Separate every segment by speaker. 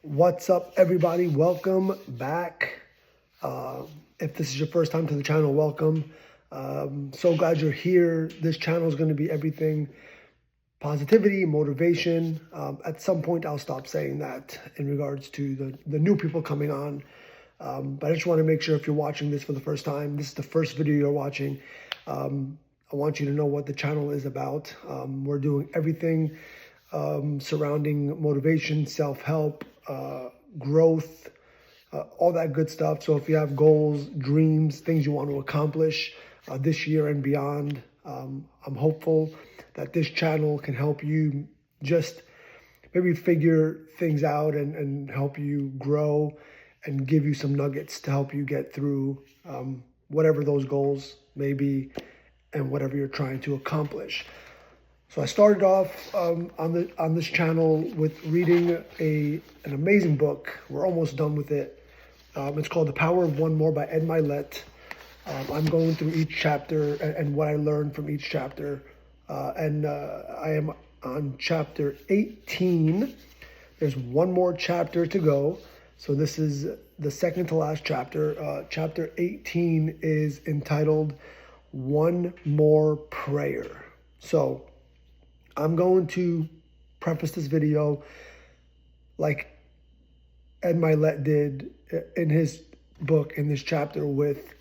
Speaker 1: What's up, everybody? Welcome back. If this is your first time to the channel, welcome. So glad you're here. This channel is going to be everything positivity, motivation. At some point, I'll stop saying that in regards to the new people coming on. But I just want to make sure if you're watching this for the first time, this is the first video you're watching. I want you to know what the channel is about. We're doing everything surrounding motivation, self-help, growth, all that good stuff. So if you have goals, dreams, things you want to accomplish this year and beyond, I'm hopeful that this channel can help you just maybe figure things out and help you grow and give you some nuggets to help you get through whatever those goals may be and whatever you're trying to accomplish. So I started off on this channel with reading an amazing book. We're almost done with it. It's called The Power of One More by Ed Milet. I'm going through each chapter and what I learned from each chapter. I am on chapter 18. There's one more chapter to go. So this is the second to last chapter. Chapter 18 is entitled One More Prayer. So I'm going to preface this video like Ed Milet did in his book, in this chapter, with,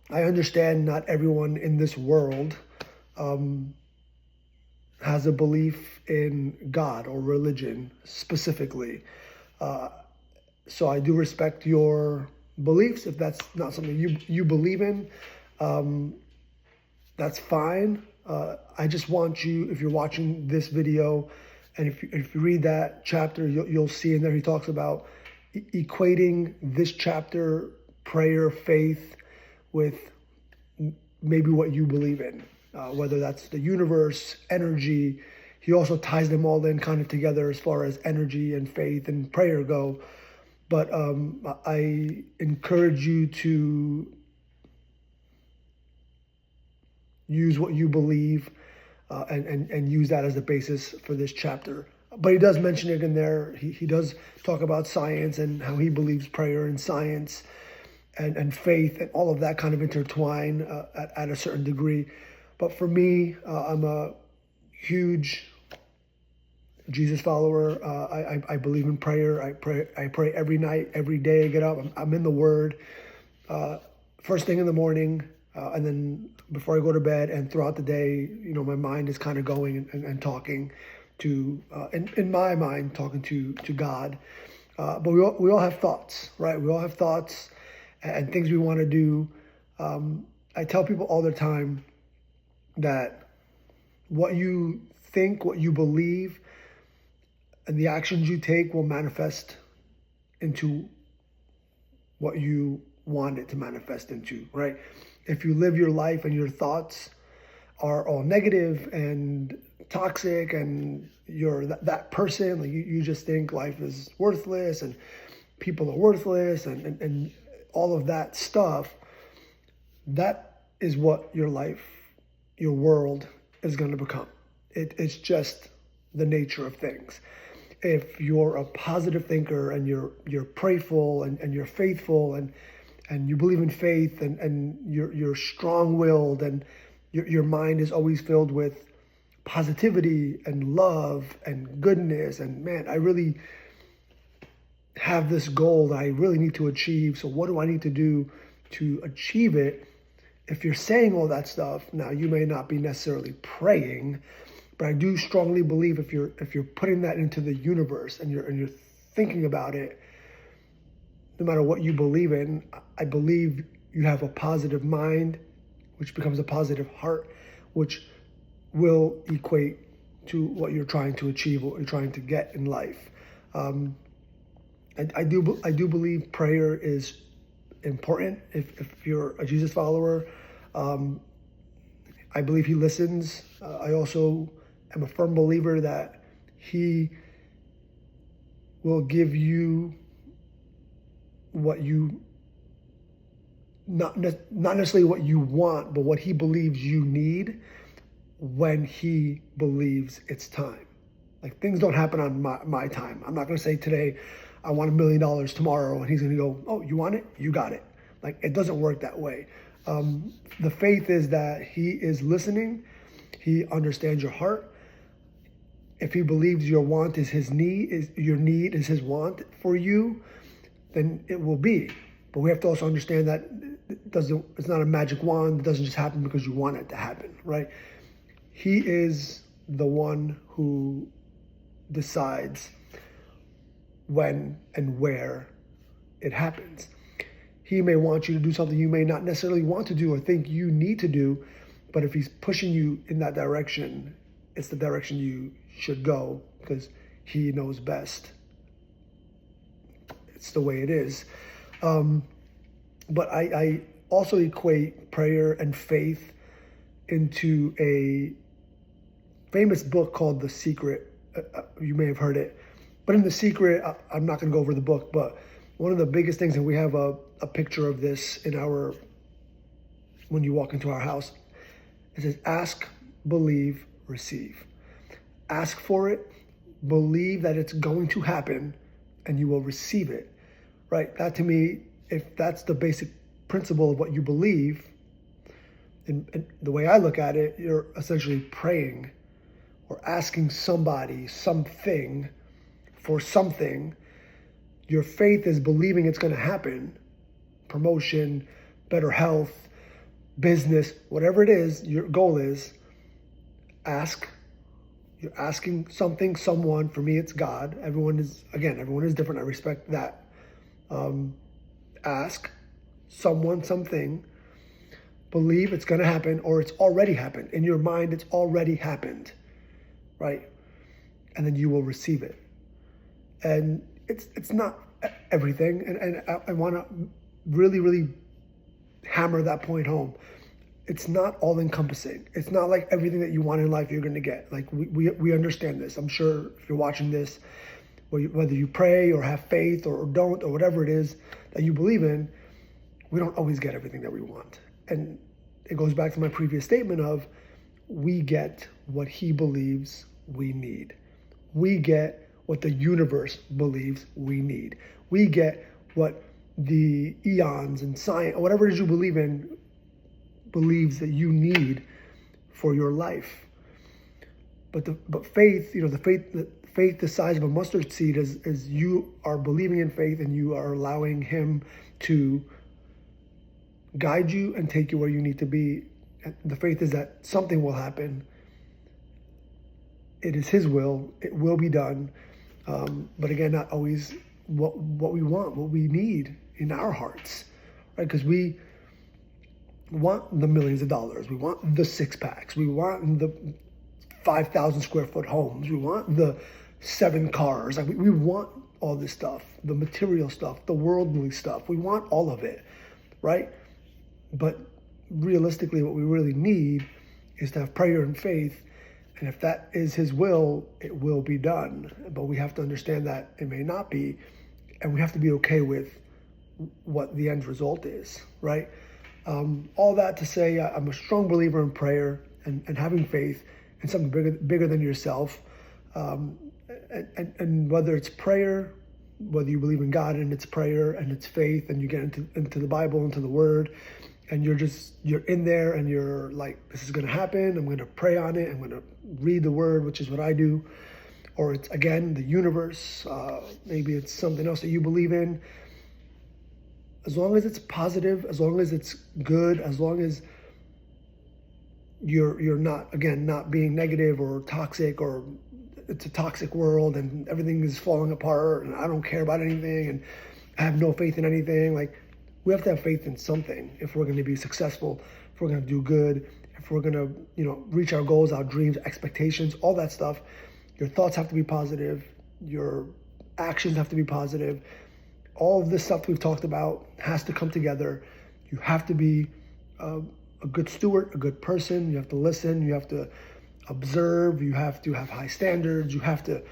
Speaker 1: I understand not everyone in this world has a belief in God or religion specifically. So I do respect your beliefs. If that's not something you believe in, that's fine. I just want you, if you're watching this video, and if you read that chapter, you'll see in there he talks about equating this chapter, prayer, faith, with maybe what you believe in, whether that's the universe, energy. He also ties them all in kind of together as far as energy and faith and prayer go. But I encourage you to use what you believe and use that as the basis for this chapter. But he does mention it in there. He does talk about science and how he believes prayer and science and faith and all of that kind of intertwine at a certain degree. But for me, I'm a huge Jesus follower. I believe in prayer. I pray every night, every day I get up. I'm in the Word first thing in the morning. And then before I go to bed and throughout the day, my mind is kind of going and talking to, in my mind, talking to God. But we all have thoughts, right? We all have thoughts and things we want to do. I tell people all the time that what you think, what you believe, and the actions you take will manifest into what you want it to manifest into, right? If you live your life and your thoughts are all negative and toxic and you're that person, like you just think life is worthless and people are worthless and all of that stuff, that is what your life, your world is going to become. It's just the nature of things. If you're a positive thinker and you're prayerful and you're faithful and you believe in faith and you're strong-willed and your mind is always filled with positivity and love and goodness, and man, I really have this goal that I really need to achieve. So what do I need to do to achieve it? If you're saying all that stuff, now you may not be necessarily praying, but I do strongly believe if you're putting that into the universe and you're thinking about it, no matter what you believe in, I believe you have a positive mind, which becomes a positive heart, which will equate to what you're trying to achieve, what you're trying to get in life. I do believe prayer is important. If you're a Jesus follower, I believe he listens. I also am a firm believer that he will give you what you, not necessarily what you want, but what he believes you need when he believes it's time. Like, things don't happen on my time. I'm not going to say today, I want $1 million tomorrow, and he's going to go, oh, you want it? You got it. Like, it doesn't work that way. The faith is that he is listening. He understands your heart. If he believes your want is his need, is your need is his want for you, then it will be. But we have to also understand that it's not a magic wand. It doesn't just happen because you want it to happen, right? He is the one who decides when and where it happens. He may want you to do something you may not necessarily want to do or think you need to do, but if he's pushing you in that direction, it's the direction you should go because he knows best. It's the way it is. But I also equate prayer and faith into a famous book called The Secret. You may have heard it. But in The Secret, I'm not going to go over the book, but one of the biggest things, and we have a picture of this when you walk into our house, it says, ask, believe, receive. Ask for it, believe that it's going to happen, and you will receive it, right? That, to me, if that's the basic principle of what you believe, and the way I look at it, you're essentially praying or asking somebody something for something. Your faith is believing it's going to happen. Promotion, better health, business, whatever it is, your goal is, ask. You're asking something, someone. For me, it's God. Everyone is different. I respect that. Ask someone something. Believe it's going to happen, or it's already happened. In your mind, it's already happened, right? And then you will receive it. And it's not everything. And I want to really, really hammer that point home. It's not all encompassing. It's not like everything that you want in life you're going to get. Like, we understand this. I'm sure if you're watching this, whether you pray or have faith or don't, or whatever it is that you believe in, we don't always get everything that we want. And it goes back to my previous statement of, we get what he believes we need. We get what the universe believes we need. We get what the eons and science, or whatever it is you believe in, believes that you need for your life. But faith, the faith the size of a mustard seed is you are believing in faith and you are allowing him to guide you and take you where you need to be. The faith is that something will happen. It is his will. It will be done. But again, not always what we want, what we need in our hearts, right? Because we want the millions of dollars. We want the six packs. We want the 5,000 square foot homes. We want the 7 cars. Like, we want all this stuff, the material stuff, the worldly stuff. We want all of it, right? But realistically, what we really need is to have prayer and faith. And if that is his will, it will be done. But we have to understand that it may not be. And we have to be okay with what the end result is, right? All that to say, I'm a strong believer in prayer and having faith in something bigger than yourself. And whether it's prayer, whether you believe in God and it's prayer and it's faith, and you get into the Bible, into the Word, and you're in there and you're like, this is going to happen. I'm going to pray on it. I'm going to read the Word, which is what I do. Or it's, again, the universe. Maybe it's something else that you believe in. As long as it's positive, as long as it's good, as long as you're not being negative or toxic, or it's a toxic world and everything is falling apart and I don't care about anything and I have no faith in anything. Like, we have to have faith in something if we're going to be successful, if we're going to do good, if we're going to, reach our goals, our dreams, expectations, all that stuff. Your thoughts have to be positive. Your actions have to be positive. All of this stuff we've talked about has to come together. You have to be a good steward, a good person. You have to listen. You have to observe. You have to have high standards. You have to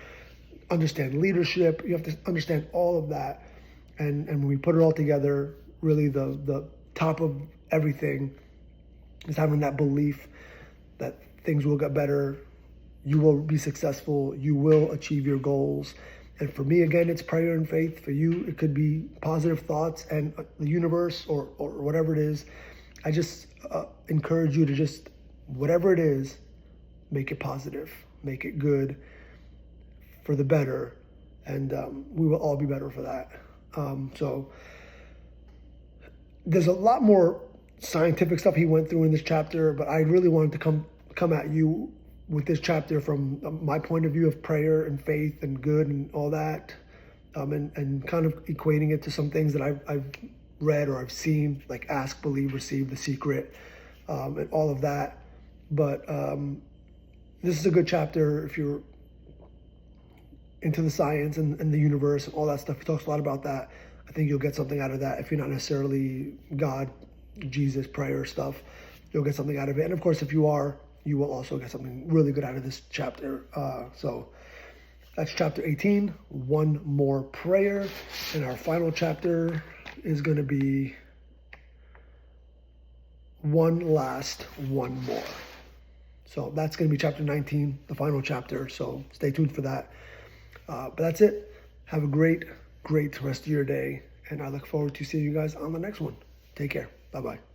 Speaker 1: understand leadership. You have to understand all of that. And when we put it all together, really the top of everything is having that belief that things will get better you will be successful. You will achieve your goals. And for me, again, it's prayer and faith. For you, it could be positive thoughts and the universe or whatever it is. I just encourage you to just, whatever it is, make it positive, make it good, for the better. And we will all be better for that. So there's a lot more scientific stuff he went through in this chapter, but I really wanted to come at you with this chapter from my point of view of prayer and faith and good and all that, and kind of equating it to some things that I've read or I've seen, like ask, believe, receive, the secret, and all of that. But this is a good chapter if you're into the science and the universe and all that stuff. He talks a lot about that. I think you'll get something out of that. If you're not necessarily God, Jesus, prayer stuff, you'll get something out of it. And of course, if you are, you will also get something really good out of this chapter. So that's chapter 18, one more prayer. And our final chapter is going to be one last, one more. So that's going to be chapter 19, the final chapter. So stay tuned for that. But that's it. Have a great rest of your day. And I look forward to seeing you guys on the next one. Take care. Bye-bye.